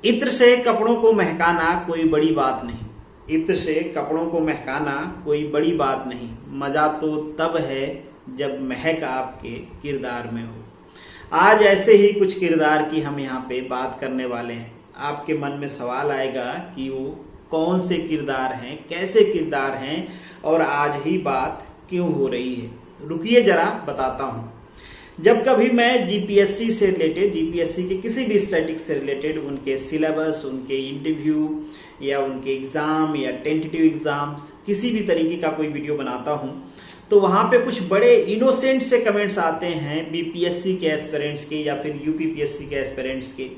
इत्र से कपड़ों को महकाना कोई बड़ी बात नहीं। इत्र से कपड़ों को महकाना कोई बड़ी बात नहीं। मजा तो तब है जब महक आपके किरदार में हो। आज ऐसे ही कुछ किरदार की हम यहाँ पे बात करने वाले हैं। आपके मन में सवाल आएगा कि वो कौन से किरदार हैं, कैसे किरदार हैं और आज ही बात क्यों हो रही है। रुकिए जरा बताता हूँ। जब कभी मैं जीपीएससी से रिलेटेड, जीपीएससी के किसी भी स्टैटिक से रिलेटेड उनके सिलेबस, उनके इंटरव्यू या उनके एग्ज़ाम या टेंटेटिव एग्ज़ाम, किसी भी तरीके का कोई वीडियो बनाता हूँ तो वहाँ पे कुछ बड़े इनोसेंट से कमेंट्स आते हैं बीपीएससी के एस्पिरेंट्स के या फिर यूपीपीएससी के एस्पिरेंट्स के।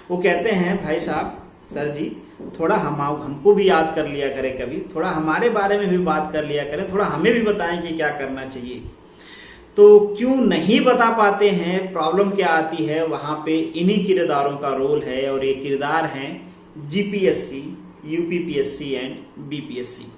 वो कहते हैं भाई साहब, सर जी थोड़ा हमको भी याद कर लिया करें, कभी थोड़ा हमारे बारे में भी बात कर लिया करें, थोड़ा हमें भी बताएं कि क्या करना चाहिए। तो क्यों नहीं बता पाते हैं, प्रॉब्लम क्या आती है, वहाँ पे इन्हीं किरदारों का रोल है और ये किरदार हैं जीपीएससी, यूपीपीएससी एंड बीपीएससी।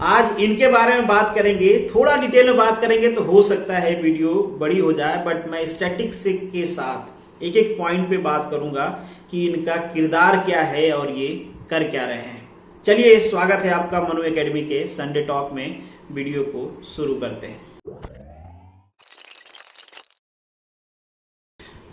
आज इनके बारे में बात करेंगे, थोड़ा डिटेल में बात करेंगे तो हो सकता है वीडियो बड़ी हो जाए, बट मैं स्टैटिक्स के साथ एक एक पॉइंट पे बात करूंगा कि इनका किरदार क्या है और ये कर क्या रहे हैं। चलिए, स्वागत है आपका मनु एकेडमी के संडे टॉक में। वीडियो को शुरू करते हैं।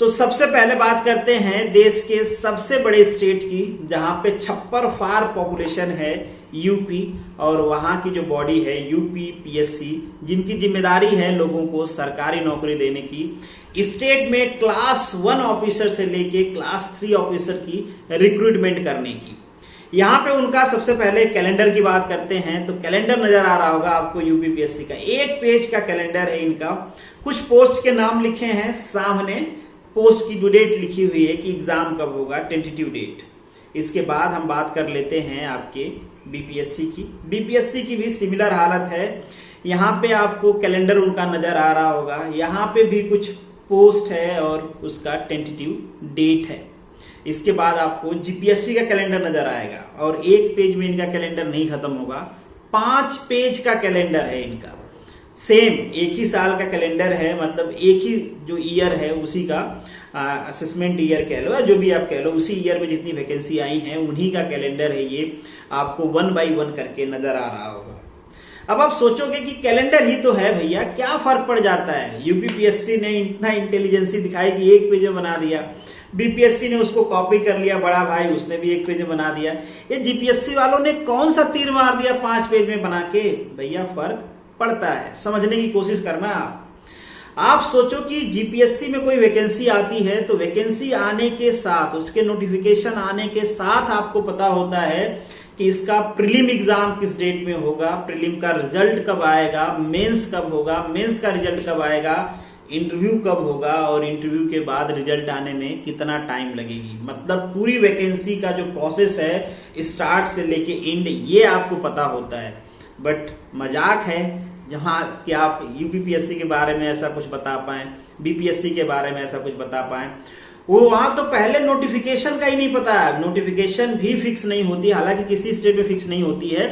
तो सबसे पहले बात करते हैं देश के सबसे बड़े स्टेट की, जहां पे छप्पर फार पॉपुलेशन है यूपी, और वहां की जो बॉडी है यूपीपीएससी, जिनकी जिम्मेदारी है लोगों को सरकारी नौकरी देने की। स्टेट में क्लास 1 ऑफिसर से लेके क्लास 3 ऑफिसर की रिक्रूटमेंट करने की। यहाँ पे उनका सबसे पहले कैलेंडर की बात करते हैं तो कैलेंडर नजर आ रहा होगा आपको यूपीपीएससी का। 1 पेज का कैलेंडर है इनका। कुछ पोस्ट के नाम लिखे हैं, सामने पोस्ट की ड्यू डेट लिखी हुई है कि एग्जाम कब होगा, टेंटेटिव डेट। इसके बाद हम बात कर लेते हैं आपके बीपीएससी की। बीपीएससी की भी सिमिलर हालत है। यहाँ पे आपको कैलेंडर उनका नजर आ रहा होगा। यहाँ पे भी कुछ पोस्ट है और उसका टेंटेटिव डेट है। इसके बाद आपको जीपीएससी का कैलेंडर नजर आएगा और 1 पेज में इनका कैलेंडर नहीं खत्म होगा, 5 पेज का कैलेंडर है इनका। सेम एक ही साल का कैलेंडर है, मतलब एक ही जो ईयर है उसी का असेसमेंट ईयर कह लो या जो भी आप कह लो, उसी ईयर में जितनी वैकेंसी आई हैं उन्हीं का कैलेंडर है ये। आपको 1 बाई 1 करके नजर आ रहा होगा। अब आप सोचोगे कि कैलेंडर ही तो है भैया, क्या फर्क पड़ जाता है। यूपीपीएससी ने इतना इंटेलिजेंसी दिखाई कि 1 पेज में बना दिया, बीपीएससी ने उसको कॉपी कर लिया, बड़ा भाई उसने भी 1 पेज में बना दिया। ये जीपीएससी वालों ने कौन सा तीर मार दिया 5 पेज में बना के। भैया फर्क पड़ता है, समझने की कोशिश करना। आप सोचो कि जीपीएससी में कोई वैकेंसी आती है तो वैकेंसी आने के साथ, उसके नोटिफिकेशन आने के साथ आपको पता होता है कि इसका प्रीलिम एग्जाम किस डेट में होगा, प्रीलिम का रिजल्ट कब आएगा, मेंस कब होगा, मेंस का रिजल्ट कब आएगा, इंटरव्यू कब होगा और इंटरव्यू के बाद रिजल्ट आने में कितना टाइम लगेगी। मतलब पूरी वैकेंसी का जो प्रोसेस है स्टार्ट से लेके एंड, ये आपको पता होता है। बट मजाक है जहाँ कि आप यूपीपीएससी के बारे में ऐसा कुछ बता पाएं, बीपीएससी के बारे में ऐसा कुछ बता पाएं। वो वहां तो पहले नोटिफिकेशन का ही नहीं पता है। नोटिफिकेशन भी फिक्स नहीं होती, हालांकि किसी स्टेट में फिक्स नहीं होती है,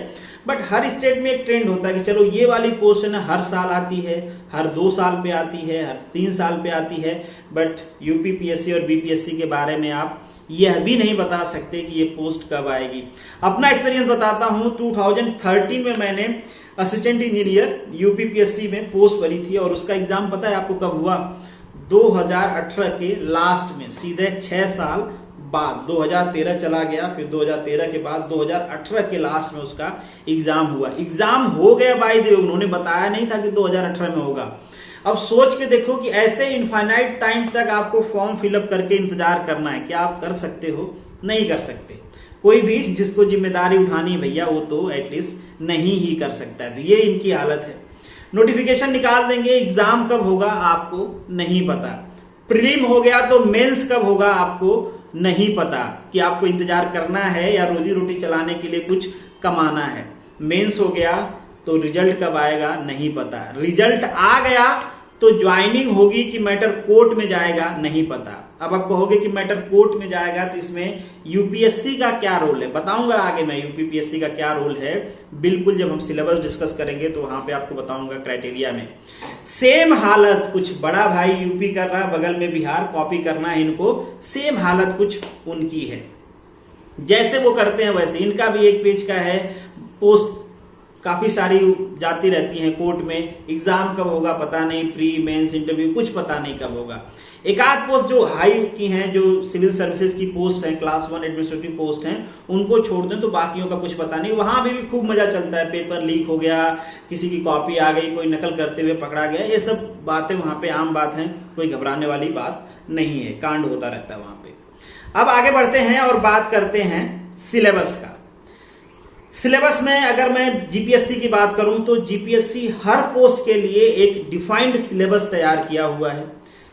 बट हर स्टेट में एक ट्रेंड होता है कि चलो ये वाली पोस्ट है ना, हर साल आती है, हर 2 साल पे आती है, हर 3 साल पे आती है। बट यूपीपीएससी और बीपीएससी के बारे में आप यह भी नहीं बता सकते कि ये पोस्ट कब आएगी। अपना एक्सपीरियंस बताता हूं। 2013 में मैंने असिस्टेंट इंजीनियर यूपीपीएससी में पोस्ट भरी थी और उसका एग्जाम पता है आपको कब हुआ? 2018 के लास्ट में, सीधे 6 साल बाद। 2013 चला गया, फिर 2013 के बाद 2018 के लास्ट में उसका एग्जाम हुआ। एग्जाम हो गया बाय द वे, उन्होंने बताया नहीं था कि 2018 में होगा। अब सोच के देखो कि ऐसे इनफाइनाइट टाइम तक आपको फॉर्म फिलअप करके इंतजार करना है। क्या आप कर सकते हो? नहीं कर सकते। कोई भी जिसको जिम्मेदारी उठानी है भैया, वो तो एटलीस्ट नहीं ही कर सकता है। तो ये इनकी हालत है। नोटिफिकेशन निकाल देंगे, एग्जाम कब होगा आपको नहीं पता। प्रीलिम हो गया तो मेंस कब होगा आपको नहीं पता, कि आपको इंतजार करना है या रोजी रोटी चलाने के लिए कुछ कमाना है। मेंस हो गया तो रिजल्ट कब आएगा नहीं पता। रिजल्ट आ गया तो ज्वाइनिंग होगी कि मैटर कोर्ट में जाएगा नहीं पता। अब आप कहोगे कि मैटर कोर्ट में जाएगा तो इसमें यूपीएससी का क्या रोल है, बताऊंगा आगे मैं यूपीपीएससी का क्या रोल है। बिल्कुल जब हम सिलेबस डिस्कस करेंगे तो वहां पे आपको बताऊंगा क्राइटेरिया में। सेम हालत कुछ बड़ा भाई यूपी कर रहा है, बगल में बिहार, कॉपी करना है इनको, सेम हालत कुछ उनकी है। जैसे वो करते हैं वैसे। इनका भी एक पेज का है, पोस्ट काफी सारी जाती रहती हैं कोर्ट में, एग्जाम कब होगा पता नहीं, प्री मेंस इंटरव्यू कुछ पता नहीं कब होगा। एक आध पोस्ट जो हाई की हैं, जो सिविल सर्विसेज की पोस्ट हैं, क्लास 1 एडमिनिस्ट्रेटिव पोस्ट हैं, उनको छोड़ दें तो बाकियों का कुछ पता नहीं। वहां भी खूब मजा चलता है, पेपर लीक हो गया, किसी की कॉपी आ गई, कोई नकल करते हुए पकड़ा गया, ये सब बातें वहां पे आम बात है, कोई घबराने वाली बात नहीं है, कांड होता रहता है वहां पे। अब आगे बढ़ते हैं और बात करते हैं सिलेबस का। सिलेबस में अगर मैं जीपीएससी की बात करूं तो जीपीएससी हर पोस्ट के लिए एक डिफाइंड सिलेबस तैयार किया हुआ है।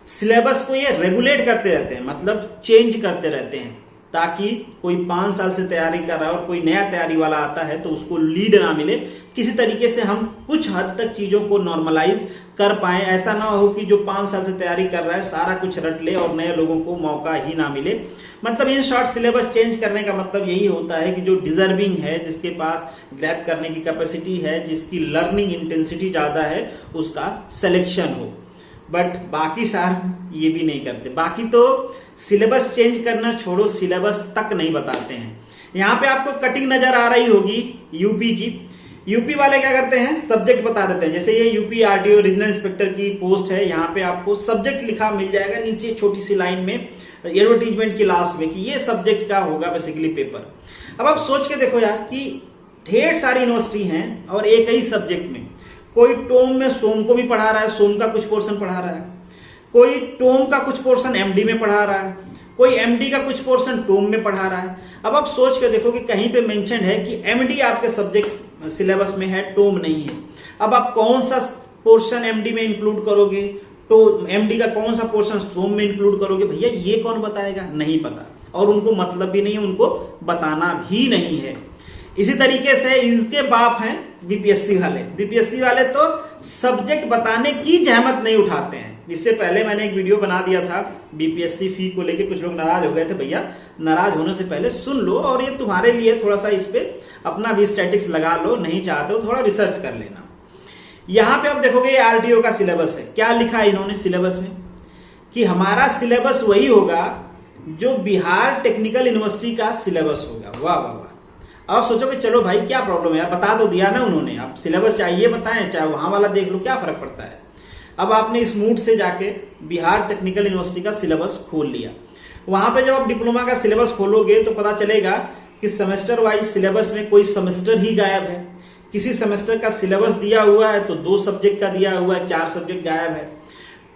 सिलेबस को ये रेगुलेट करते रहते हैं, मतलब चेंज करते रहते हैं, ताकि कोई 5 साल से तैयारी कर रहा है और कोई नया तैयारी वाला आता है तो उसको लीड ना मिले। किसी तरीके से हम कुछ हद तक चीजों को नॉर्मलाइज कर पाए, ऐसा ना हो कि जो 5 साल से तैयारी कर रहा है सारा कुछ रट ले और नए लोगों को मौका ही ना मिले। मतलब इन शॉर्ट सिलेबस चेंज करने का मतलब यही होता है कि जो डिजर्विंग है, जिसके पास ग्रैब करने की कैपेसिटी है, जिसकी लर्निंग इंटेंसिटी ज्यादा है, उसका सिलेक्शन हो। बट बाकी सारे ये भी नहीं करते। बाकी तो सिलेबस चेंज करना छोड़ो, सिलेबस तक नहीं बताते हैं। यहाँ पे आपको कटिंग नजर आ रही होगी यूपी की। यूपी वाले क्या करते हैं, सब्जेक्ट बता देते हैं। जैसे ये यूपी आरटीओ रीजनल इंस्पेक्टर की पोस्ट है, यहाँ पे आपको सब्जेक्ट लिखा मिल जाएगा नीचे छोटी सी लाइन में, एडवर्टीजमेंट की लास्ट में, कि ये सब्जेक्ट का होगा बेसिकली पेपर। अब आप सोच के देखो यार कि ढेर सारी यूनिवर्सिटी हैं और एक ही सब्जेक्ट में, कोई टोम में सोम को भी पढ़ा रहा है, सोम का कुछ पोर्शन पढ़ा रहा है, कोई टोम का कुछ पोर्शन एमडी में पढ़ा रहा है, कोई एमडी का कुछ पोर्शन टोम में पढ़ा रहा है। अब आप सोच के देखो कि कहीं पे मेंशन है कि एमडी आपके सब्जेक्ट सिलेबस में है, टोम नहीं है। अब आप कौन सा पोर्शन एमडी में इंक्लूड करोगे, तो एमडी का कौन सा पोर्शन सोम में इंक्लूड करोगे, भैया ये कौन बताएगा, नहीं पता। और उनको मतलब भी नहीं है, उनको बताना भी नहीं है। इसी तरीके से इनके बाप हैं बीपीएससी वाले। बीपीएससी वाले तो सब्जेक्ट बताने की जहमत नहीं उठाते हैं। इससे पहले मैंने एक वीडियो बना दिया था बीपीएससी फी को लेके, कुछ लोग नाराज हो गए थे। भैया नाराज होने से पहले सुन लो, और ये तुम्हारे लिए थोड़ा सा इस पे अपना भी स्टैटिक्स लगा लो, नहीं चाहते हो थोड़ा रिसर्च कर लेना। यहां पे आप देखोगे ये आरटीओ का सिलेबस है। क्या लिखा है इन्होंने सिलेबस में, कि हमारा सिलेबस वही होगा जो बिहार टेक्निकल यूनिवर्सिटी का सिलेबस होगा। वाह वाह वाह। अब सोचोगे चलो भाई क्या प्रॉब्लम है यार, बता तो दिया ना उन्होंने, आप सिलेबस चाहिए बताएं, चाहे वहां वाला देख लो, क्या फर्क पड़ता है। अब आपने इस मूड से जाके बिहार टेक्निकल यूनिवर्सिटी का सिलेबस खोल लिया। वहां पे जब आप डिप्लोमा का सिलेबस खोलोगे तो पता चलेगा कि सेमेस्टर वाइज सिलेबस में कोई सेमेस्टर ही गायब है। किसी सेमेस्टर का सिलेबस दिया हुआ है तो 2 सब्जेक्ट का दिया हुआ है, 4 सब्जेक्ट गायब है।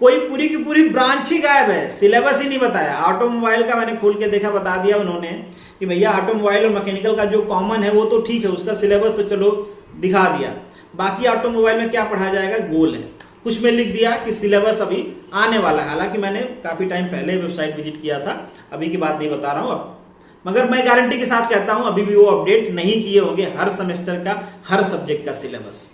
कोई पूरी की पूरी ब्रांच ही गायब है, सिलेबस ही नहीं बताया। ऑटोमोबाइल का मैंने खोल के देखा, बता दिया उन्होंने कि भैया ऑटोमोबाइल और मैकेनिकल का जो कॉमन है वो तो ठीक है, उसका सिलेबस तो चलो दिखा दिया। बाकी ऑटोमोबाइल में क्या पढ़ा जाएगा, गोल है। कुछ में लिख दिया कि सिलेबस अभी आने वाला है। हालांकि मैंने काफी टाइम पहले वेबसाइट विजिट किया था, अभी की बात नहीं बता रहा हूं अब, मगर मैं गारंटी के साथ कहता हूं अभी भी वो अपडेट नहीं किए होंगे हर सेमेस्टर का, हर सब्जेक्ट का सिलेबस।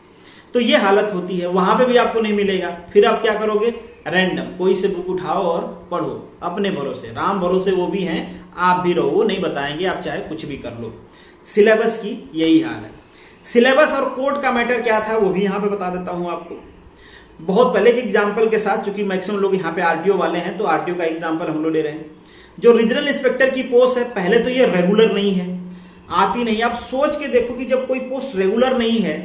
तो ये हालत होती है, वहां पे भी आपको नहीं मिलेगा। फिर आप क्या करोगे, रैंडम कोई से बुक उठाओ और पढ़ो अपने भरोसे, राम भरोसे वो भी हैं, आप भी रहो, नहीं बताएंगे, आप चाहे कुछ भी कर लो। सिलेबस की यही हाल है। सिलेबस और कोड का मैटर क्या था वो भी यहां पे बता देता हूं आपको, बहुत पहले के एग्जाम्पल के साथ। चूंकि मैक्सिमम लोग यहाँ पे आरटीओ वाले हैं तो आरटीओ का एग्जाम्पल हम लोग ले रहे हैं। जो रीजनल इंस्पेक्टर की पोस्ट है, पहले तो ये रेगुलर नहीं है, आती नहीं। आप सोच के देखो कि जब कोई पोस्ट रेगुलर नहीं है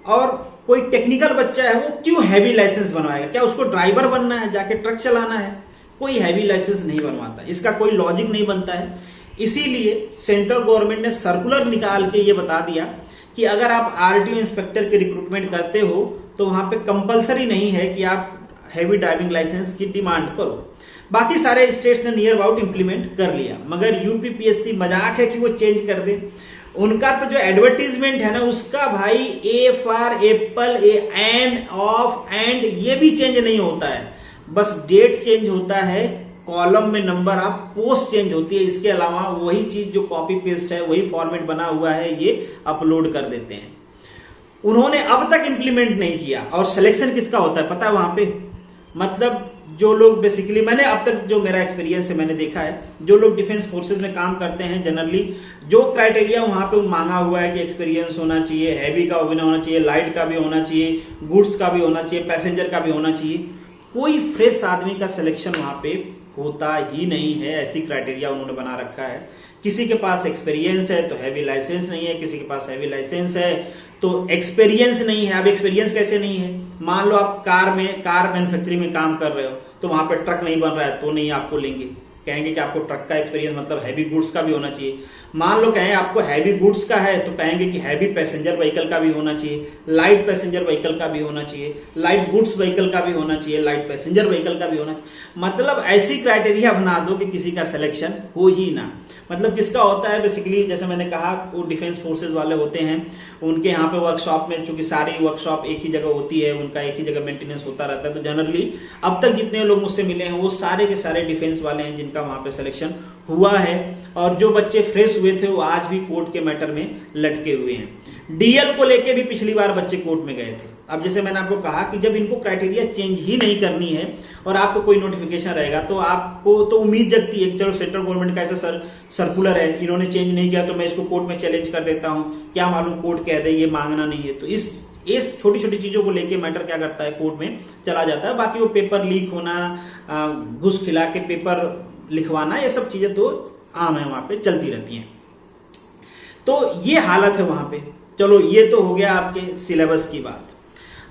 और कोई टेक्निकल बच्चा है, वो क्यों हैवी लाइसेंस बनवाएगा? क्या उसको ड्राइवर बनना है, जाके ट्रक चलाना है? कोई हैवी लाइसेंस नहीं बनवाता, इसका कोई लॉजिक नहीं बनता है। इसीलिए सेंट्रल गवर्नमेंट ने सर्कुलर निकाल के ये बता दिया कि अगर आप आरटीओ इंस्पेक्टर के रिक्रूटमेंट करते हो तो वहां पे कंपलसरी नहीं है कि आप हैवी ड्राइविंग लाइसेंस की डिमांड करो। बाकी सारे स्टेट्स ने नियर अबाउट इंप्लीमेंट कर लिया, मगर यूपीपीएससी मजाक है कि वो चेंज कर दे। उनका तो जो एडवर्टीजमेंट है ना, उसका भाई A for Apple, A and, of, and, ये भी चेंज नहीं होता है। बस डेट चेंज होता है, कॉलम में नंबर ऑफ पोस्ट चेंज होती है। इसके अलावा वही चीज जो कॉपी पेस्ट है, वही फॉर्मेट बना हुआ है, ये अपलोड कर देते हैं। उन्होंने अब तक इंप्लीमेंट नहीं किया। और सिलेक्शन किसका होता है पता है वहां पे? मतलब जो लोग बेसिकली, मैंने अब तक जो मेरा एक्सपीरियंस है मैंने देखा है, जो लोग डिफेंस फोर्सेज में काम करते हैं जनरली जो क्राइटेरिया वहां पे मांगा हुआ है कि एक्सपीरियंस होना चाहिए, हैवी का भी होना चाहिए, लाइट का भी होना चाहिए, गुड्स का भी होना चाहिए, पैसेंजर का भी होना चाहिए, कोई फ्रेश आदमी का सिलेक्शन वहां पे होता ही नहीं है। ऐसी क्राइटेरिया उन्होंने बना रखा है किसी के पास एक्सपीरियंस है तो हैवी लाइसेंस नहीं है, किसी के पास हैवी लाइसेंस है तो एक्सपीरियंस नहीं है। अब एक्सपीरियंस कैसे नहीं है, मान लो आप कार मैन्युफैक्चरिंग में काम कर रहे हो तो वहां पे ट्रक नहीं बन रहा है तो नहीं आपको लेंगे, कहेंगे कि आपको ट्रक का एक्सपीरियंस मतलब हैवी गुड्स का भी होना चाहिए। मान लो कहें आपको हैवी गुड्स का है तो कहेंगे कि हैवी पैसेंजर व्हीकल का भी होना चाहिए, लाइट पैसेंजर व्हीकल का भी होना चाहिए, लाइट गुड्स व्हीकल का भी होना चाहिए, लाइट पैसेंजर व्हीकल का भी होना चाहिए। मतलब ऐसी क्राइटेरिया बना दो कि किसी का सिलेक्शन हो ही ना। मतलब किसका होता है बेसिकली, जैसे मैंने कहा वो डिफेंस फोर्सेज वाले होते हैं, उनके यहाँ पे वर्कशॉप में चूंकि सारी वर्कशॉप एक ही जगह होती है, उनका एक ही जगह मेंटेनेंस होता रहता है, तो जनरली अब तक जितने लोग मुझसे मिले हैं वो सारे के सारे डिफेंस वाले हैं जिनका वहां पे सिलेक्शन हुआ है। और जो बच्चे फ्रेश हुए थे वो आज भी कोर्ट के मैटर में लटके हुए हैं। डीएल को लेके भी पिछली बार बच्चे कोर्ट में गए थे। अब जैसे मैंने आपको कहा कि जब इनको क्राइटेरिया चेंज ही नहीं करनी है और आपको कोई नोटिफिकेशन रहेगा तो आपको तो उम्मीद जगती है कि चलो सेंट्रल गवर्नमेंट का ऐसा सर्कुलर है, इन्होंने चेंज नहीं किया तो मैं इसको कोर्ट में चैलेंज कर देता हूं, क्या मालूम कोर्ट कह दे ये मांगना नहीं है। तो इस छोटी छोटी चीजों को लेके मैटर क्या करता है, कोर्ट में चला जाता है। बाकी वो पेपर लीक होना, घुस खिला के पेपर लिखवाना, ये सब चीजें तो आम है, वहां पे चलती रहती हैं। तो ये हालत है वहां पे। चलो ये तो हो गया आपके सिलेबस की बात।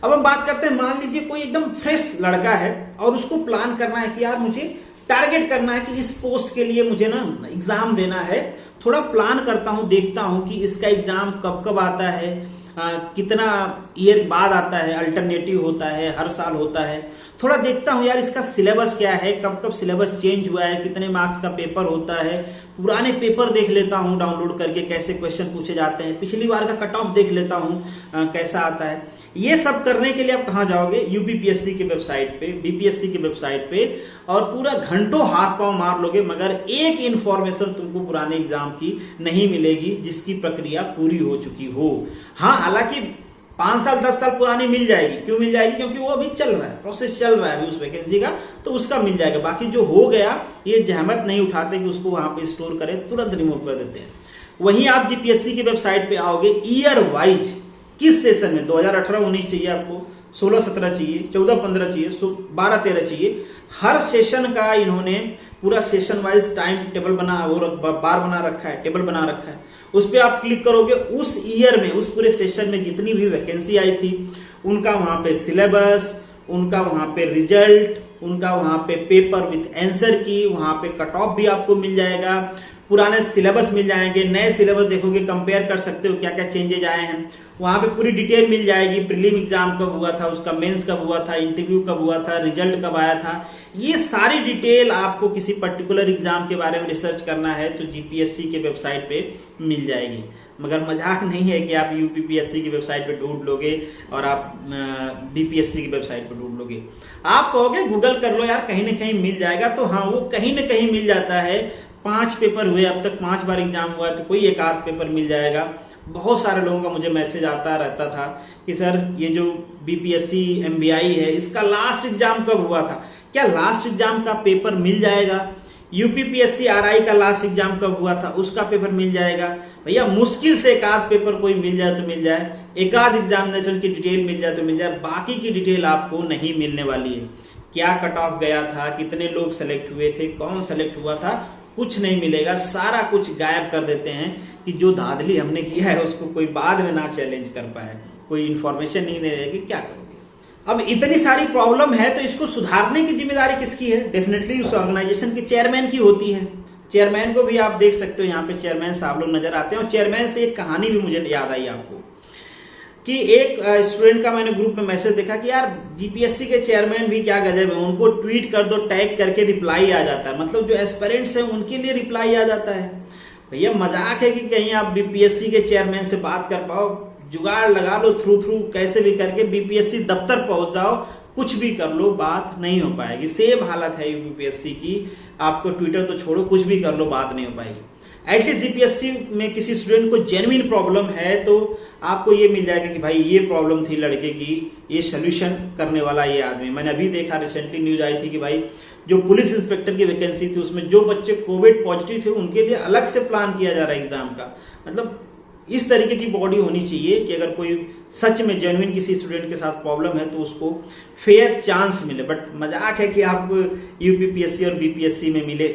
अब हम बात करते हैं, मान लीजिए कोई एकदम फ्रेश लड़का है और उसको प्लान करना है कि यार मुझे टारगेट करना है कि इस पोस्ट के लिए मुझे ना एग्जाम देना है, थोड़ा प्लान करता हूं, देखता हूं कि इसका एग्जाम कब कब आता है, कितना ईयर बाद आता है, अल्टरनेटिव होता है, हर साल होता है, थोड़ा देखता हूं यार इसका सिलेबस क्या है, कब कब सिलेबस चेंज हुआ है, कितने मार्क्स का पेपर होता है, पुराने पेपर देख लेता हूं डाउनलोड करके कैसे क्वेश्चन पूछे जाते हैं, पिछली बार का कट ऑफ देख लेता हूं कैसा आता है। ये सब करने के लिए आप कहां जाओगे, यूपीपीएससी के वेबसाइट पे, बीपीएससी के वेबसाइट पे, और पूरा घंटों हाथ पांव मार लोगे मगर एक इंफॉर्मेशन तुमको पुराने एग्जाम की नहीं मिलेगी जिसकी प्रक्रिया पूरी हो चुकी हो। हाँ, हालांकि 5 साल 10 साल पुरानी मिल जाएगी। क्यों मिल जाएगी? क्योंकि वो अभी चल रहा है, प्रोसेस चल रहा है अभी उस वैकेंसी का, तो उसका मिल जाएगा। बाकी जो हो गया ये जहमत नहीं उठाते कि उसको वहां पे स्टोर करें, तुरंत रिमूव कर देते हैं। वहीं आप जीपीएससी की वेबसाइट पे आओगे, ईयर वाइज किस सेशन में 2018-19 चाहिए आपको, 16-17 चाहिए, 14-15 चाहिए, 12-13 चाहिए, हर सेशन का इन्होंने पूरा सेशन वाइज टाइम टेबल बार बना रखा है, टेबल बना रखा है। उस पर आप क्लिक करोगे, उस ईयर में, उस पूरे सेशन में जितनी भी वैकेंसी आई थी उनका वहां पे सिलेबस, उनका वहां पे रिजल्ट, उनका वहां पे पेपर विथ आंसर की, वहां पे कट ऑफ भी आपको मिल जाएगा, पुराने सिलेबस मिल जाएंगे, नए सिलेबस देखोगे, कंपेयर कर सकते हो क्या क्या चेंजेज आए हैं, वहां पे पूरी डिटेल मिल जाएगी। प्रीलिम एग्जाम कब हुआ था, उसका मेंस कब हुआ था, इंटरव्यू कब हुआ था, रिजल्ट कब आया था, ये सारी डिटेल आपको किसी पर्टिकुलर एग्जाम के बारे में रिसर्च करना है तो जीपीएससी के वेबसाइट पे मिल जाएगी। मगर मजाक नहीं है कि आप यूपीपीएससी की वेबसाइट पे ढूंढ लोगे और आप बीपीएससी की वेबसाइट पे ढूंढ लोगे। आप कहोगे गूगल कर लो यार, कहीं ना कहीं मिल जाएगा, तो हाँ, वो कहीं ना कहीं मिल जाता है। 5 पेपर हुए अब तक, 5 बार एग्जाम हुआ है तो कोई एक आध पेपर मिल जाएगा। बहुत सारे लोगों का मुझे मैसेज आता रहता था कि सर ये जो बीपीएससी एमबीआई है इसका लास्ट एग्जाम कब हुआ था, क्या लास्ट एग्जाम का पेपर मिल जाएगा? यूपीपीएससी आरआई का लास्ट एग्जाम कब हुआ था उसका पेपर मिल जाएगा? भैया मुश्किल से एक आध पेपर कोई मिल जाए तो मिल जाए, एक आध एग्जामिनेटर की डिटेल मिल जाए तो मिल जाए, बाकी की डिटेल आपको नहीं मिलने वाली है। क्या कट ऑफ गया था, कितने लोग सेलेक्ट हुए थे, कौन सेलेक्ट हुआ था, कुछ नहीं मिलेगा। सारा कुछ गायब कर देते हैं कि जो धांधली हमने किया है उसको कोई बाद में ना चैलेंज कर पाए, कोई इंफॉर्मेशन नहीं दे रहे कि क्या करोगे। अब इतनी सारी प्रॉब्लम है तो इसको सुधारने की जिम्मेदारी किसकी है? डेफिनेटली उस ऑर्गेनाइजेशन के चेयरमैन की होती है। चेयरमैन को भी आप देख सकते हो, यहाँ पे चेयरमैन साहब लोग नजर आते हैं। और चेयरमैन से एक कहानी भी मुझे याद आई आपको कि एक स्टूडेंट का मैंने ग्रुप में मैसेज देखा कि यार जीपीएससी के चेयरमैन भी क्या गजब है, उनको ट्वीट कर दो, टैग करके रिप्लाई आ जाता है, मतलब जो एस्पिरेंट्स हैं उनके लिए रिप्लाई आ जाता है। भैया मजाक है कि कहीं आप बीपीएससी के चेयरमैन से बात कर पाओ, जुगाड़ लगा लो, थ्रू कैसे भी करके बीपीएससी दफ्तर पहुंच जाओ, कुछ भी कर लो, बात नहीं हो पाएगी। सेम हालत है यूपीएससी की, आपको ट्विटर तो छोड़ो, कुछ भी कर लो, बात नहीं हो पाएगी। एटलीस्ट जीपीएससी में किसी स्टूडेंट को जेन्युइन प्रॉब्लम है तो आपको ये मिल जाएगा कि भाई ये प्रॉब्लम थी लड़के की, ये सोल्यूशन करने वाला ये आदमी। मैंने अभी देखा, रिसेंटली न्यूज आई थी कि भाई जो पुलिस इंस्पेक्टर की वैकेंसी थी उसमें जो बच्चे कोविड पॉजिटिव थे उनके लिए अलग से प्लान किया जा रहा है एग्जाम का। मतलब इस तरीके की बॉडी होनी चाहिए कि अगर कोई सच में जेन्युइन किसी स्टूडेंट के साथ प्रॉब्लम है तो उसको फेयर चांस मिले। बट मजाक है कि आपको यूपीपीएससी और बीपीएससी में मिले।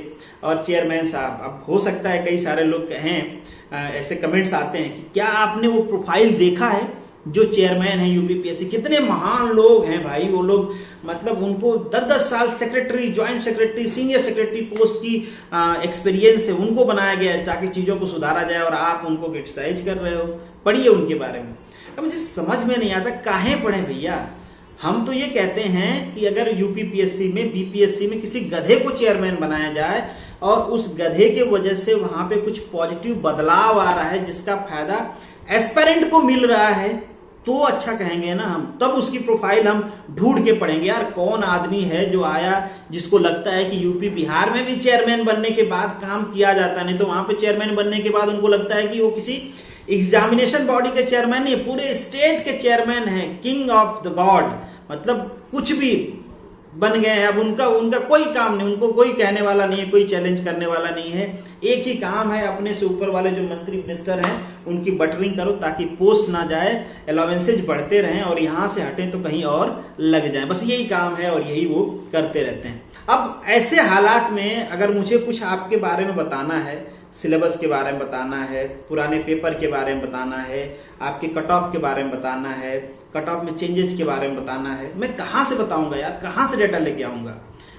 और चेयरमैन साहब, अब हो सकता है कई सारे लोग हैं ऐसे कमेंट्स आते हैं कि क्या आपने वो प्रोफाइल देखा है जो चेयरमैन है यूपीपीएससी, कितने महान लोग हैं भाई वो लोग, मतलब उनको 10-10 साल secretary, joint secretary, senior secretary post की एक्सपीरियंस है, उनको बनाया गया है ताकि चीजों को सुधारा जाए, और आप उनको क्रिटिसाइज कर रहे हो। पढ़िए उनके बारे में। अब मुझे समझ में नहीं आता काहे पढ़े भैया। हम तो ये कहते हैं कि अगर यूपीपीएससी में, बीपीएससी में किसी गधे को चेयरमैन बनाया जाए और उस गधे के वजह से वहां पे कुछ पॉजिटिव बदलाव आ रहा है जिसका फायदा एस्पिरेंट को मिल रहा है, तो अच्छा कहेंगे ना हम। तब उसकी प्रोफाइल हम ढूंढ के पढ़ेंगे यार कौन आदमी है जो आया, जिसको लगता है कि यूपी बिहार में भी चेयरमैन बनने के बाद काम किया जाता, नहीं तो वहां पे चेयरमैन बनने के बाद उनको लगता है कि वो किसी एग्जामिनेशन बॉडी के चेयरमैन नहीं, पूरे स्टेट के चेयरमैन है, किंग ऑफ द गॉड, मतलब कुछ भी बन गए हैं। अब उनका कोई काम नहीं, उनको कोई कहने वाला नहीं है, कोई चैलेंज करने वाला नहीं है। एक ही काम है, अपने से ऊपर वाले जो मंत्री मिनिस्टर हैं उनकी बटरिंग करो ताकि पोस्ट ना जाए, अलाउंसेज बढ़ते रहें और यहां से हटें तो कहीं और लग जाएं। बस यही काम है और यही वो करते रहते हैं। अब ऐसे हालात में अगर मुझे कुछ आपके बारे में बताना है, सिलेबस के बारे में बताना है, पुराने पेपर के बारे में बताना है, आपके कट ऑफ के बारे में बताना है, कट ऑफ में चेंजेस के बारे में बताना है, मैं कहां से बताऊंगा यार, कहां से डेटा लेके आऊंगा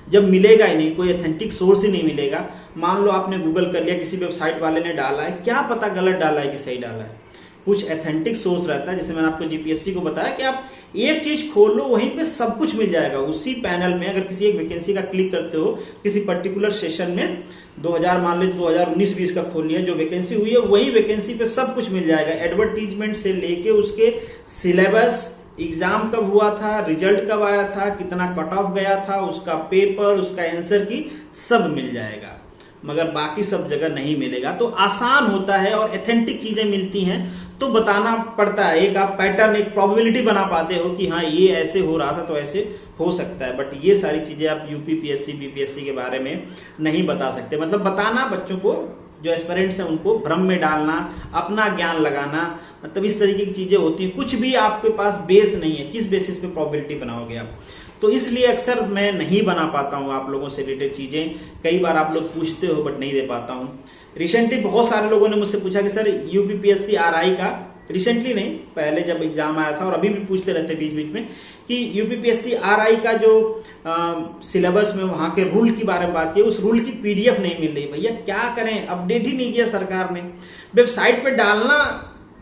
जब मिलेगा ही नहीं, कोई ऑथेंटिक सोर्स ही नहीं मिलेगा। मान लो आपने गूगल कर लिया, किसी वेबसाइट वाले ने डाला है, क्या पता गलत डाला है कि सही डाला है। कुछ ऑथेंटिक सोर्स रहता है, जैसे मैंने आपको जीपीएससी को बताया कि आप एक चीज खोल लो, वहीं पे सब कुछ मिल जाएगा उसी पैनल में। अगर किसी एक वैकेंसी का क्लिक करते हो, किसी पर्टिकुलर सेशन में 2000 मान लो 2019-20 का खोल लिया, जो वैकेंसी हुई है वही वैकेंसी पे सब कुछ मिल जाएगा, एडवर्टीजमेंट से लेके उसके सिलेबस, एग्जाम कब हुआ था, रिजल्ट कब आया था, कितना कट ऑफ गया था, उसका पेपर, उसका आंसर की सब मिल जाएगा। मगर बाकी सब जगह नहीं मिलेगा। तो आसान होता है और ऑथेंटिक चीजें मिलती हैं तो बताना पड़ता है, एक आप पैटर्न, एक प्रोबेबिलिटी बना पाते हो कि हाँ ये ऐसे हो रहा था तो ऐसे हो सकता है। बट ये सारी चीजें आप यूपीपीएससी, बीपीएससी के बारे में नहीं बता सकते। मतलब बताना बच्चों को, जो एस्पिरेंट्स हैं उनको भ्रम में डालना, अपना ज्ञान लगाना, मतलब इस तरीके की चीजें होती हैं। कुछ भी आपके पास बेस नहीं है, किस बेसिस पे प्रोबेबिलिटी बनाओगे आप। तो इसलिए अक्सर मैं नहीं बना पाता हूँ आप लोगों से रिलेटेड चीजें। कई बार आप लोग पूछते हो बट नहीं दे पाता हूँ। रिसेंटली बहुत सारे लोगों ने मुझसे पूछा कि सर यूपीपीएससी आरआई का, रिसेंटली नहीं, पहले जब एग्जाम आया था और अभी भी पूछते रहते बीच बीच में कि यूपीपीएससी आरआई का जो सिलेबस में वहां के रूल के बारे में बात की, उस रूल की पीडीएफ नहीं मिल रही। भैया क्या करें, अपडेट ही नहीं किया सरकार ने। वेबसाइट पे डालना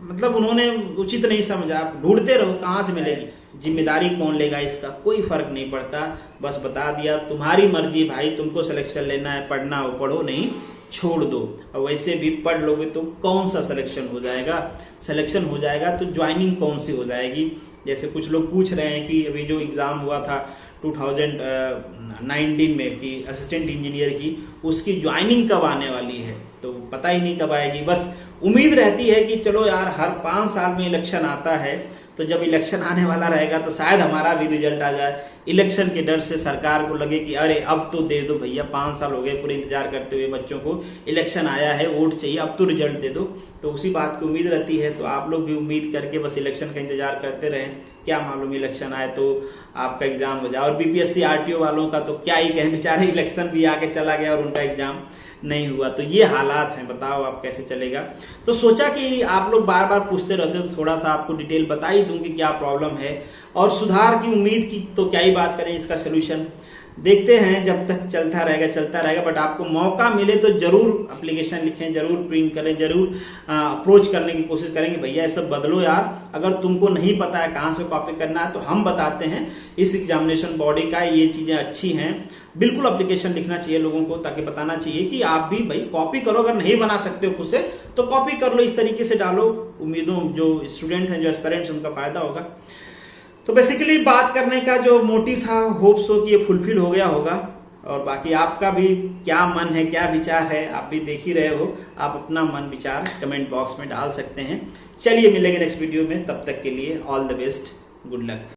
मतलब उन्होंने उचित नहीं समझा। आप ढूंढते रहो कहां से मिलेगी, जिम्मेदारी कौन लेगा इसका, कोई फर्क नहीं पड़ता। बस बता दिया, तुम्हारी मर्जी भाई, तुमको सिलेक्शन लेना है, पढ़ना हो पढ़ो, नहीं छोड़ दो। और वैसे भी पढ़ लोगे तो कौन सा सिलेक्शन हो जाएगा, सिलेक्शन हो जाएगा तो ज्वाइनिंग कौन सी हो जाएगी। जैसे कुछ लोग पूछ रहे हैं कि अभी जो एग्जाम हुआ था 2019 में कि असिस्टेंट इंजीनियर की, उसकी ज्वाइनिंग कब आने वाली है, तो पता ही नहीं कब आएगी। बस उम्मीद रहती है कि चलो यार हर 5 साल में इलेक्शन आता है, तो जब इलेक्शन आने वाला रहेगा तो शायद हमारा भी रिजल्ट आ जाए। इलेक्शन के डर से सरकार को लगे कि अरे अब तो दे दो भैया, 5 साल हो गए पूरे इंतजार करते हुए बच्चों को, इलेक्शन आया है, वोट चाहिए, अब तो रिजल्ट दे दो। तो उसी बात की उम्मीद रहती है। तो आप लोग भी उम्मीद करके बस इलेक्शन का इंतजार करते रहें। क्या मालूम इलेक्शन आए तो आपका एग्जाम हो जाए। और बीपीएससी आरटीओ वालों का तो क्या ही कहें, बेचारे इलेक्शन भी आके चला गया और उनका एग्जाम नहीं हुआ। तो ये हालात हैं, बताओ आप कैसे चलेगा। तो सोचा कि आप लोग बार बार पूछते रहते हो तो थोड़ा सा आपको डिटेल बता ही दूं कि क्या प्रॉब्लम है, और सुधार की उम्मीद की तो क्या ही बात करें, इसका सोल्यूशन देखते हैं। जब तक चलता रहेगा। बट आपको मौका मिले तो जरूर एप्लीकेशन लिखें, जरूर प्रिंट करें, जरूर अप्रोच करने की कोशिश करेंगे। भैया ये सब बदलो यार, अगर तुमको नहीं पता है कहाँ से कॉपी करना है तो हम बताते हैं। इस एग्जामिनेशन बॉडी का ये चीजें अच्छी हैं, बिल्कुल एप्लीकेशन लिखना चाहिए लोगों को, ताकि बताना चाहिए कि आप भी भाई कॉपी करो। अगर नहीं बना सकते हो खुद से तो कॉपी कर लो, इस तरीके से डालो। उम्मीदों जो स्टूडेंट हैं, जो एस्पिरेंट्स, उनका फायदा होगा। तो बेसिकली बात करने का जो मोटिव था, होप्स हो कि ये फुलफिल हो गया होगा। और बाकी आपका भी क्या मन है, क्या विचार है, आप भी देख ही रहे हो। आप अपना मन विचार कमेंट बॉक्स में डाल सकते हैं। चलिए मिलेंगे नेक्स्ट वीडियो में, तब तक के लिए all the best, good luck.